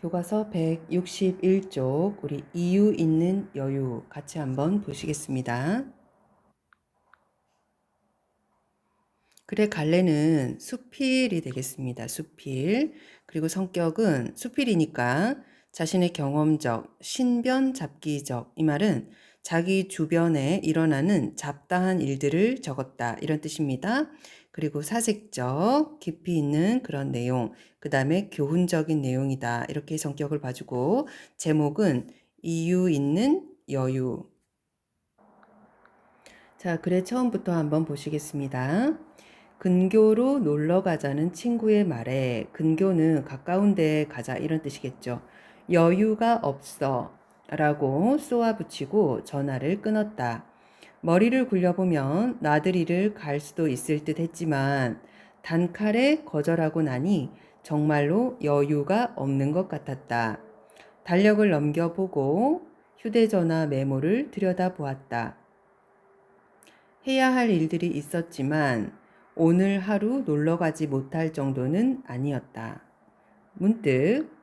교과서 161쪽 우리 이유 있는 여유 같이 한번 보시겠습니다. 그래 갈래는 수필이 되겠습니다. 수필. 그리고 성격은 수필이니까 자신의 경험적, 신변 잡기적, 이 말은 자기 주변에 일어나는 잡다한 일들을 적었다 이런 뜻입니다. 그리고 사색적, 깊이 있는 그런 내용, 그 다음에 교훈적인 내용이다 이렇게 성격을 봐주고, 제목은 이유 있는 여유. 자, 그래 처음부터 한번 보시겠습니다. 근교로 놀러 가자는 친구의 말에, 근교는 가까운 데 가자 이런 뜻이겠죠. 여유가 없어 라고 쏘아붙이고 전화를 끊었다. 머리를 굴려보면 나들이를 갈 수도 있을 듯 했지만 단칼에 거절하고 나니 정말로 여유가 없는 것 같았다. 달력을 넘겨보고 휴대전화 메모를 들여다보았다. 해야 할 일들이 있었지만 오늘 하루 놀러 가지 못할 정도는 아니었다. 문득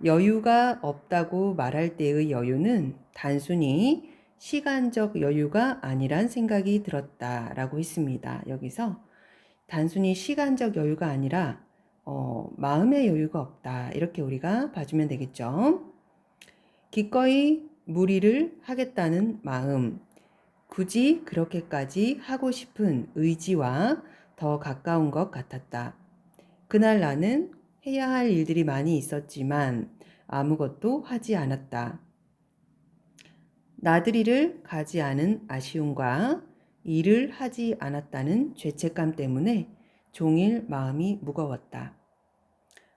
여유가 없다고 말할 때의 여유는 단순히 시간적 여유가 아니란 생각이 들었다라고 했습니다. 여기서 단순히 시간적 여유가 아니라 마음의 여유가 없다 이렇게 우리가 봐주면 되겠죠. 기꺼이 무리를 하겠다는 마음, 굳이 그렇게까지 하고 싶은 의지와 더 가까운 것 같았다. 그날 나는 해야 할 일들이 많이 있었지만 아무것도 하지 않았다. 나들이를 가지 않은 아쉬움과 일을 하지 않았다는 죄책감 때문에 종일 마음이 무거웠다.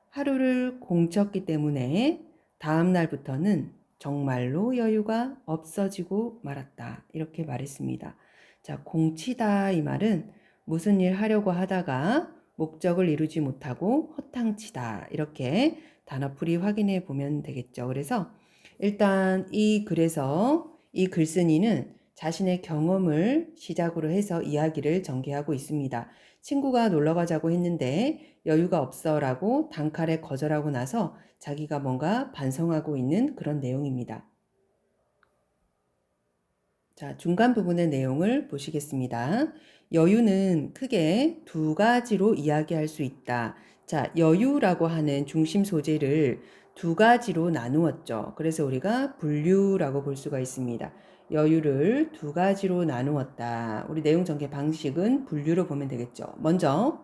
하루를 공쳤기 때문에 다음 날부터는 정말로 여유가 없어지고 말았다. 이렇게 말했습니다. 자, 공치다 이 말은 무슨 일 하려고 하다가 목적을 이루지 못하고 허탕치다 이렇게 단어풀이 확인해 보면 되겠죠. 그래서 일단 이 글에서 이 글쓴이는 자신의 경험을 시작으로 해서 이야기를 전개하고 있습니다. 친구가 놀러 가자고 했는데 여유가 없어라고 단칼에 거절하고 나서 자기가 뭔가 반성하고 있는 그런 내용입니다. 자, 중간 부분의 내용을 보시겠습니다. 여유는 크게 두 가지로 이야기할 수 있다. 자, 여유라고 하는 중심 소재를 두 가지로 나누었죠. 그래서 우리가 분류라고 볼 수가 있습니다. 여유를 두 가지로 나누었다. 우리 내용 전개 방식은 분류로 보면 되겠죠. 먼저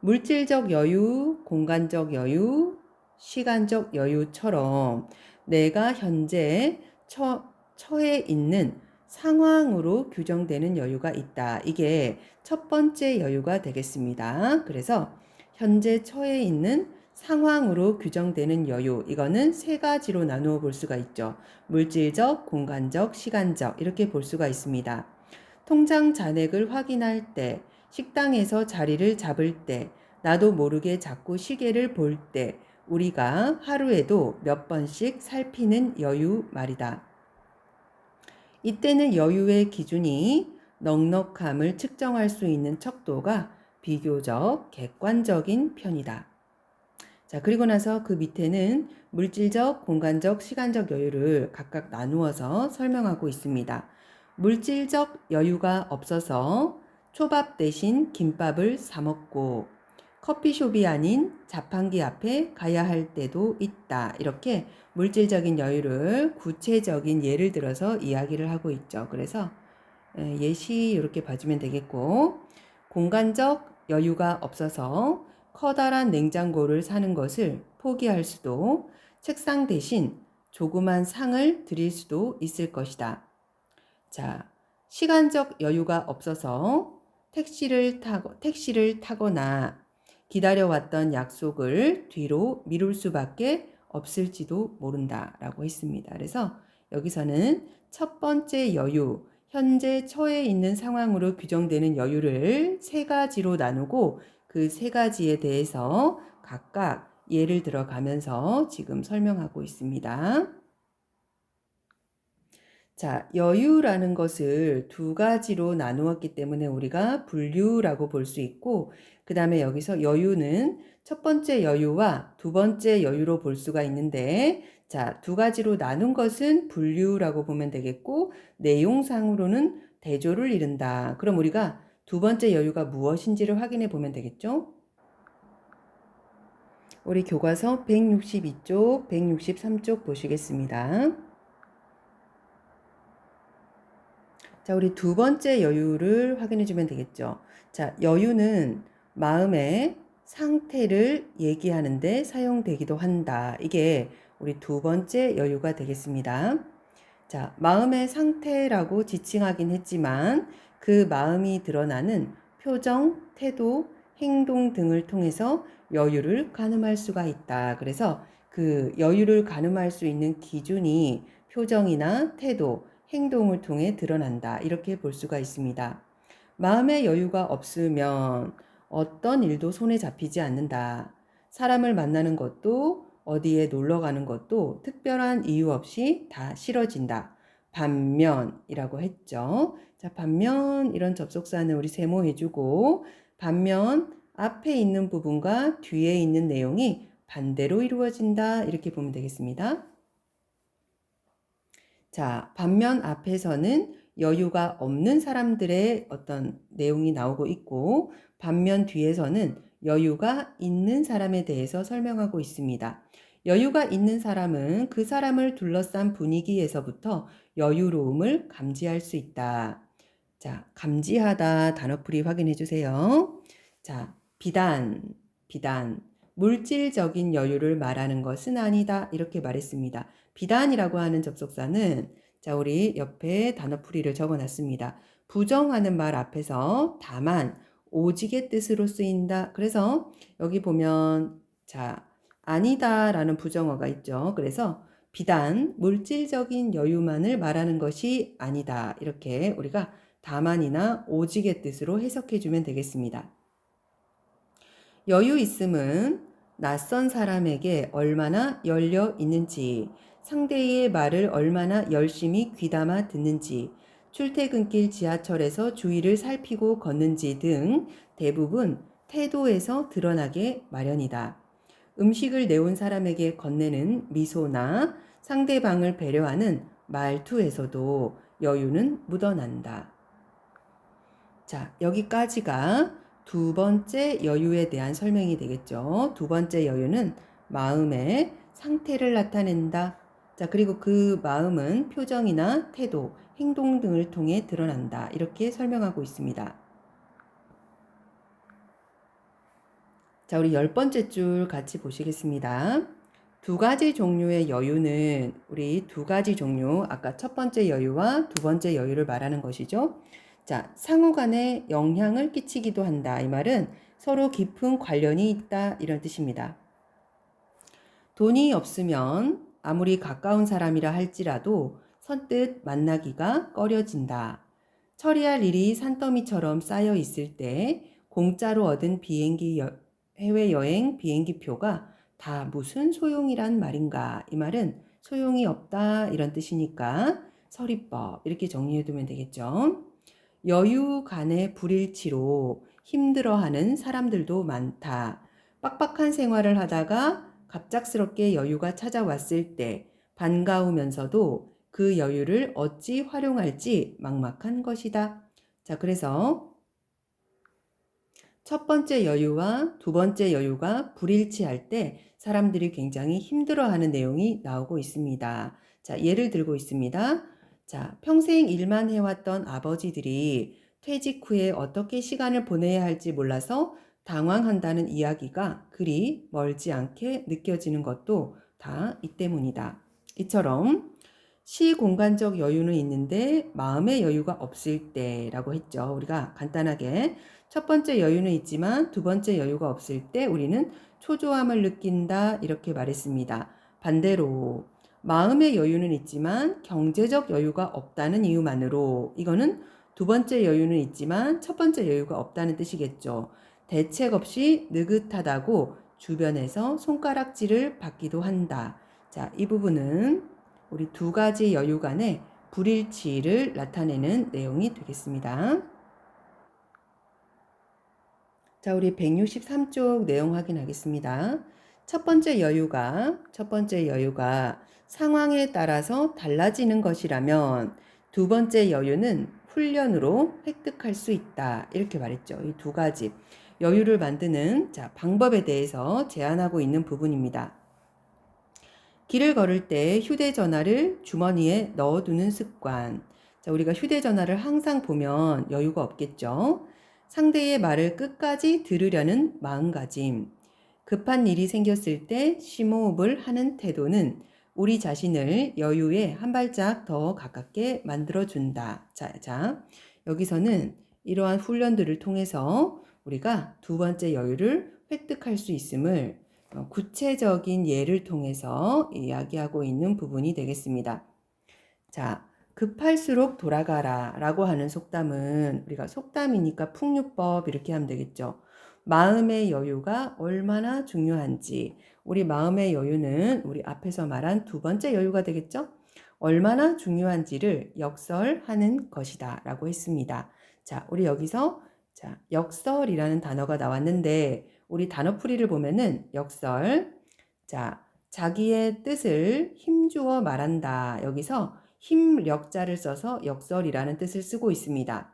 물질적 여유, 공간적 여유, 시간적 여유처럼 내가 현재 처해 있는 상황으로 규정되는 여유가 있다. 이게 첫 번째 여유가 되겠습니다. 그래서 현재 처해 있는 상황으로 규정되는 여유, 이거는 세 가지로 나누어 볼 수가 있죠. 물질적, 공간적, 시간적 이렇게 볼 수가 있습니다. 통장 잔액을 확인할 때, 식당에서 자리를 잡을 때, 나도 모르게 자꾸 시계를 볼 때, 우리가 하루에도 몇 번씩 살피는 여유 말이다. 이때는 여유의 기준이 넉넉함을 측정할 수 있는 척도가 비교적 객관적인 편이다. 자, 그리고 나서 그 밑에는 물질적, 공간적, 시간적 여유를 각각 나누어서 설명하고 있습니다. 물질적 여유가 없어서 초밥 대신 김밥을 사 먹고 커피숍이 아닌 자판기 앞에 가야 할 때도 있다. 이렇게 물질적인 여유를 구체적인 예를 들어서 이야기를 하고 있죠. 그래서 예시 이렇게 봐주면 되겠고, 공간적 여유가 없어서 커다란 냉장고를 사는 것을 포기할 수도, 책상 대신 조그만 상을 드릴 수도 있을 것이다. 자, 시간적 여유가 없어서 택시를 타거나 기다려왔던 약속을 뒤로 미룰 수밖에 없을지도 모른다라고 했습니다. 그래서 여기서는 첫 번째 여유, 현재 처해 있는 상황으로 규정되는 여유를 세 가지로 나누고 그 세 가지에 대해서 각각 예를 들어가면서 지금 설명하고 있습니다. 자, 여유라는 것을 두 가지로 나누었기 때문에 우리가 분류라고 볼 수 있고, 그 다음에 여기서 여유는 첫 번째 여유와 두 번째 여유로 볼 수가 있는데, 자, 두 가지로 나눈 것은 분류라고 보면 되겠고, 내용상으로는 대조를 이룬다. 그럼 우리가 두 번째 여유가 무엇인지를 확인해 보면 되겠죠? 우리 교과서 162쪽, 163쪽 보시겠습니다. 자, 우리 두 번째 여유를 확인해 주면 되겠죠. 자, 여유는 마음의 상태를 얘기하는데 사용되기도 한다. 이게 우리 두 번째 여유가 되겠습니다. 자, 마음의 상태라고 지칭하긴 했지만 그 마음이 드러나는 표정, 태도, 행동 등을 통해서 여유를 가늠할 수가 있다. 그래서 그 여유를 가늠할 수 있는 기준이 표정이나 태도, 행동을 통해 드러난다. 이렇게 볼 수가 있습니다. 마음의 여유가 없으면 어떤 일도 손에 잡히지 않는다. 사람을 만나는 것도 어디에 놀러 가는 것도 특별한 이유 없이 다 싫어진다. 반면이라고 했죠. 자, 반면 이런 접속사는 우리 세모해주고, 반면 앞에 있는 부분과 뒤에 있는 내용이 반대로 이루어진다. 이렇게 보면 되겠습니다. 자, 반면 앞에서는 여유가 없는 사람들의 어떤 내용이 나오고 있고, 반면 뒤에서는 여유가 있는 사람에 대해서 설명하고 있습니다. 여유가 있는 사람은 그 사람을 둘러싼 분위기에서부터 여유로움을 감지할 수 있다. 자, 감지하다 단어풀이 확인해 주세요. 자, 비단. 물질적인 여유를 말하는 것은 아니다. 이렇게 말했습니다. 비단이라고 하는 접속사는, 자, 우리 옆에 단어풀이를 적어 놨습니다. 부정하는 말 앞에서 다만, 오직의 뜻으로 쓰인다. 그래서 여기 보면, 자, 아니다 라는 부정어가 있죠. 그래서 비단, 물질적인 여유만을 말하는 것이 아니다. 이렇게 우리가 다만이나 오직의 뜻으로 해석해 주면 되겠습니다. 여유 있음은 낯선 사람에게 얼마나 열려 있는지, 상대의 말을 얼마나 열심히 귀담아 듣는지, 출퇴근길 지하철에서 주위를 살피고 걷는지 등 대부분 태도에서 드러나게 마련이다. 음식을 내온 사람에게 건네는 미소나 상대방을 배려하는 말투에서도 여유는 묻어난다. 자, 여기까지가 두 번째 여유에 대한 설명이 되겠죠. 두 번째 여유는 마음의 상태를 나타낸다. 자, 그리고 그 마음은 표정이나 태도, 행동 등을 통해 드러난다. 이렇게 설명하고 있습니다. 자, 우리 10번째 줄 같이 보시겠습니다. 두 가지 종류의 여유는 우리 두 가지 종류, 아까 첫 번째 여유와 두 번째 여유를 말하는 것이죠. 자, 상호 간에 영향을 끼치기도 한다. 이 말은 서로 깊은 관련이 있다. 이런 뜻입니다. 돈이 없으면 아무리 가까운 사람이라 할지라도 선뜻 만나기가 꺼려진다. 처리할 일이 산더미처럼 쌓여 있을 때 공짜로 얻은 해외여행 비행기표가 다 무슨 소용이란 말인가. 이 말은 소용이 없다 이런 뜻이니까 서리법 이렇게 정리해두면 되겠죠. 여유 간의 불일치로 힘들어하는 사람들도 많다. 빡빡한 생활을 하다가 갑작스럽게 여유가 찾아왔을 때 반가우면서도 그 여유를 어찌 활용할지 막막한 것이다. 자, 그래서 첫 번째 여유와 두 번째 여유가 불일치할 때 사람들이 굉장히 힘들어하는 내용이 나오고 있습니다. 자, 예를 들고 있습니다. 자, 평생 일만 해왔던 아버지들이 퇴직 후에 어떻게 시간을 보내야 할지 몰라서 당황한다는 이야기가 그리 멀지 않게 느껴지는 것도 다 이 때문이다. 이처럼 시공간적 여유는 있는데 마음의 여유가 없을 때라고 했죠. 우리가 간단하게 첫 번째 여유는 있지만 두 번째 여유가 없을 때 우리는 초조함을 느낀다 이렇게 말했습니다. 반대로 마음의 여유는 있지만 경제적 여유가 없다는 이유만으로 이거는 두 번째 여유는 있지만 첫 번째 여유가 없다는 뜻이겠죠. 대책 없이 느긋하다고 주변에서 손가락질을 받기도 한다. 자, 이 부분은 우리 두 가지 여유 간의 불일치를 나타내는 내용이 되겠습니다. 자, 우리 163쪽 내용 확인하겠습니다. 첫 번째 여유가 상황에 따라서 달라지는 것이라면 두 번째 여유는 훈련으로 획득할 수 있다. 이렇게 말했죠. 이 두 가지 여유를 만드는 방법에 대해서 제안하고 있는 부분입니다. 길을 걸을 때 휴대전화를 주머니에 넣어두는 습관. 자, 우리가 휴대전화를 항상 보면 여유가 없겠죠. 상대의 말을 끝까지 들으려는 마음가짐. 급한 일이 생겼을 때 심호흡을 하는 태도는 우리 자신을 여유에 한 발짝 더 가깝게 만들어준다. 자, 여기서는 이러한 훈련들을 통해서 우리가 두 번째 여유를 획득할 수 있음을 구체적인 예를 통해서 이야기하고 있는 부분이 되겠습니다. 자, 급할수록 돌아가라 라고 하는 속담은 우리가 속담이니까 풍류법 이렇게 하면 되겠죠. 마음의 여유가 얼마나 중요한지, 우리 마음의 여유는 우리 앞에서 말한 두 번째 여유가 되겠죠. 얼마나 중요한지를 역설하는 것이다 라고 했습니다. 자, 우리 여기서 역설이라는 단어가 나왔는데 우리 단어풀이를 보면은 역설, 자기의 뜻을 힘주어 말한다. 여기서 힘력자를 써서 역설이라는 뜻을 쓰고 있습니다.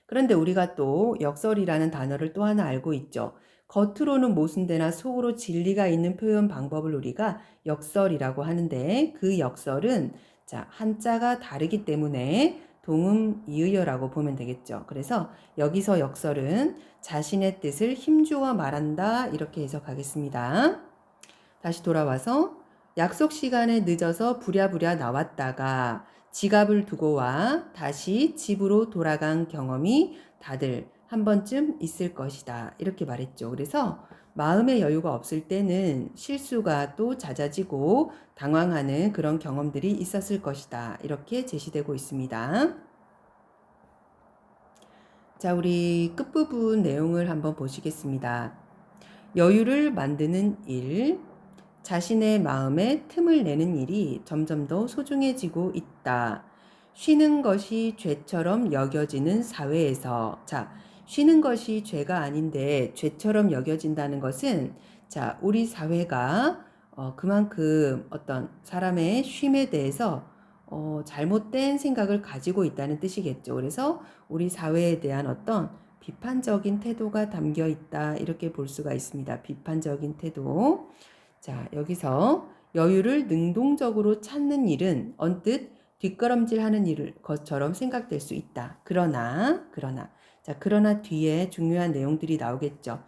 그런데 우리가 또 역설이라는 단어를 또 하나 알고 있죠. 겉으로는 모순되나 속으로 진리가 있는 표현 방법을 우리가 역설이라고 하는데 그 역설은 한자가 다르기 때문에 동음 이의어라고 보면 되겠죠. 그래서 여기서 역설은 자신의 뜻을 힘주어 말한다 이렇게 해석하겠습니다. 다시 돌아와서 약속 시간에 늦어서 부랴부랴 나왔다가 지갑을 두고 와 다시 집으로 돌아간 경험이 다들 한 번쯤 있을 것이다. 이렇게 말했죠. 그래서 마음의 여유가 없을 때는 실수가 또 잦아지고 당황하는 그런 경험들이 있었을 것이다. 이렇게 제시되고 있습니다. 자, 우리 끝부분 내용을 한번 보시겠습니다. 여유를 만드는 일, 자신의 마음에 틈을 내는 일이 점점 더 소중해지고 있다. 쉬는 것이 죄처럼 여겨지는 사회에서, 쉬는 것이 죄가 아닌데 죄처럼 여겨진다는 것은, 우리 사회가 그만큼 어떤 사람의 쉼에 대해서 잘못된 생각을 가지고 있다는 뜻이겠죠. 그래서 우리 사회에 대한 어떤 비판적인 태도가 담겨 있다. 이렇게 볼 수가 있습니다. 비판적인 태도. 자, 여기서 여유를 능동적으로 찾는 일은 언뜻 뒷걸음질하는 일 것처럼 생각될 수 있다. 그러나 뒤에 중요한 내용들이 나오겠죠.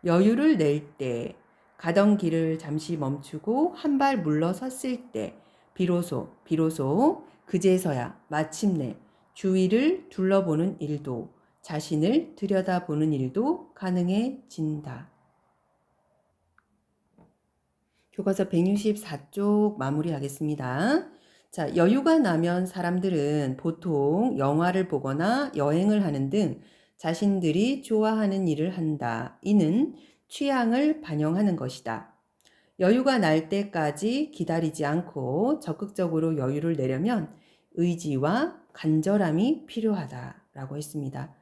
여유를 낼 때, 가던 길을 잠시 멈추고 한 발 물러섰을 때, 비로소 그제서야 마침내 주위를 둘러보는 일도, 자신을 들여다보는 일도 가능해진다. 교과서 164쪽 마무리하겠습니다. 자, 여유가 나면 사람들은 보통 영화를 보거나 여행을 하는 등 자신들이 좋아하는 일을 한다. 이는 취향을 반영하는 것이다. 여유가 날 때까지 기다리지 않고 적극적으로 여유를 내려면 의지와 간절함이 필요하다라고 했습니다.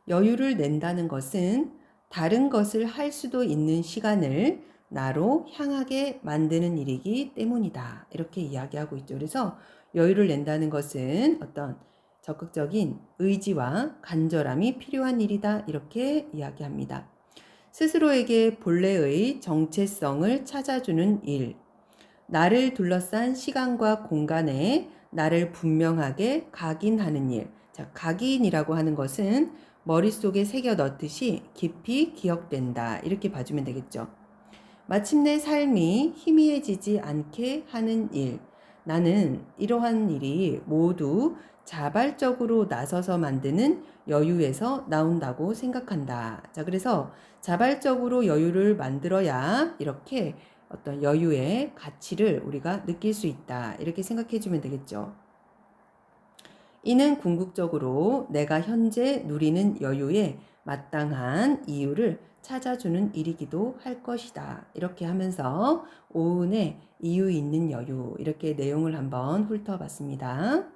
여유를 낸다는 것은 다른 것을 할 수도 있는 시간을 나로 향하게 만드는 일이기 때문이다. 이렇게 이야기하고 있죠. 그래서 여유를 낸다는 것은 어떤 적극적인 의지와 간절함이 필요한 일이다. 이렇게 이야기합니다. 스스로에게 본래의 정체성을 찾아주는 일. 나를 둘러싼 시간과 공간에 나를 분명하게 각인하는 일. 각인이라고 하는 것은 머릿속에 새겨 넣듯이 깊이 기억된다. 이렇게 봐주면 되겠죠. 마침내 삶이 희미해지지 않게 하는 일. 나는 이러한 일이 모두 자발적으로 나서서 만드는 여유에서 나온다고 생각한다. 자, 그래서 자발적으로 여유를 만들어야 이렇게 어떤 여유의 가치를 우리가 느낄 수 있다. 이렇게 생각해 주면 되겠죠. 이는 궁극적으로 내가 현재 누리는 여유에 마땅한 이유를 찾아주는 일이기도 할 것이다. 이렇게 하면서 오은의 이유 있는 여유 이렇게 내용을 한번 훑어봤습니다.